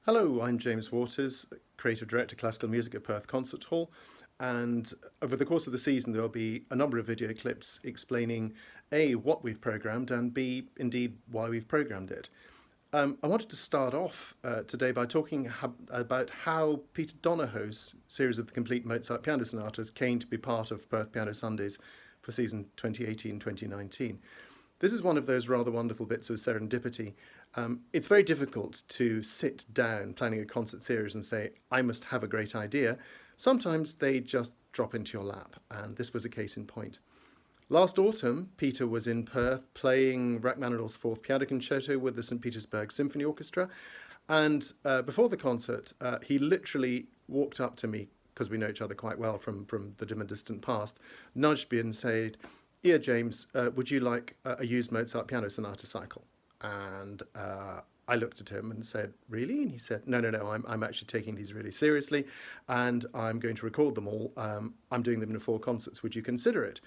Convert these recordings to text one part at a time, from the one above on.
Hello, I'm James Waters, Creative Director, Classical Music at Perth Concert Hall. And over the course of the season, there'll be a number of video clips explaining A, what we've programmed, and B, indeed, why we've programmed it. I wanted to start off today by talking about how Peter Donahoe's series of the complete Mozart piano sonatas came to be part of Perth Piano Sundays for season 2018-2019. This is one of those rather wonderful bits of serendipity. It's very difficult to sit down planning a concert series and say, I must have a great idea. Sometimes they just drop into your lap, and this was a case in point. Last autumn, Peter was in Perth playing Rachmaninoff's Fourth Piano Concerto with the St. Petersburg Symphony Orchestra, and before the concert, he literally walked up to me, because we know each other quite well from the dim and distant past, nudged me and said, "Here, James, would you like a used Mozart piano sonata cycle?" And I looked at him and said, "Really?" And he said, No, I'm actually taking these really seriously, and I'm going to record them all. I'm doing them in 4 concerts. Would you consider it?"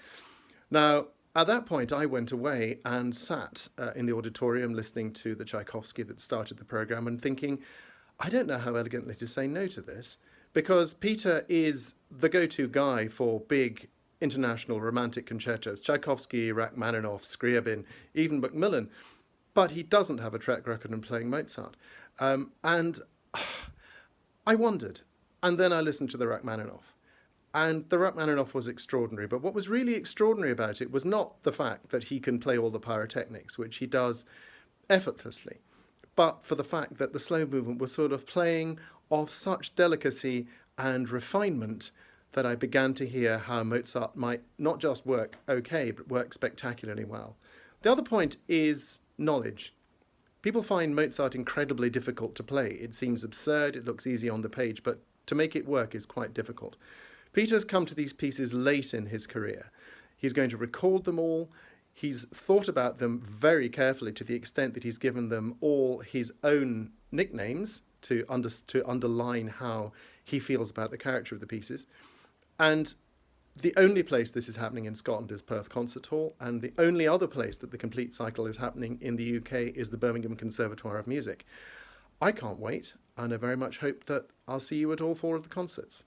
Now, at that point, I went away and sat in the auditorium listening to the Tchaikovsky that started the program and thinking, I don't know how elegantly to say no to this, because Peter is the go-to guy for big international romantic concertos, Tchaikovsky, Rachmaninoff, Scriabin, even Macmillan, but he doesn't have a track record in playing Mozart. And I wondered, and then I listened to the Rachmaninoff. And the Rachmaninoff was extraordinary, but what was really extraordinary about it was not the fact that he can play all the pyrotechnics, which he does effortlessly, but for the fact that the slow movement was sort of playing of such delicacy and refinement that I began to hear how Mozart might not just work okay, but work spectacularly well. The other point is knowledge. People find Mozart incredibly difficult to play. It seems absurd, it looks easy on the page, but to make it work is quite difficult. Peter's come to these pieces late in his career. He's going to record them all. He's thought about them very carefully to the extent that he's given them all his own nicknames to underline how he feels about the character of the pieces. And the only place this is happening in Scotland is Perth Concert Hall, and the only other place that the complete cycle is happening in the UK is the Birmingham Conservatoire of Music. I can't wait, and I very much hope that I'll see you at all 4 of the concerts.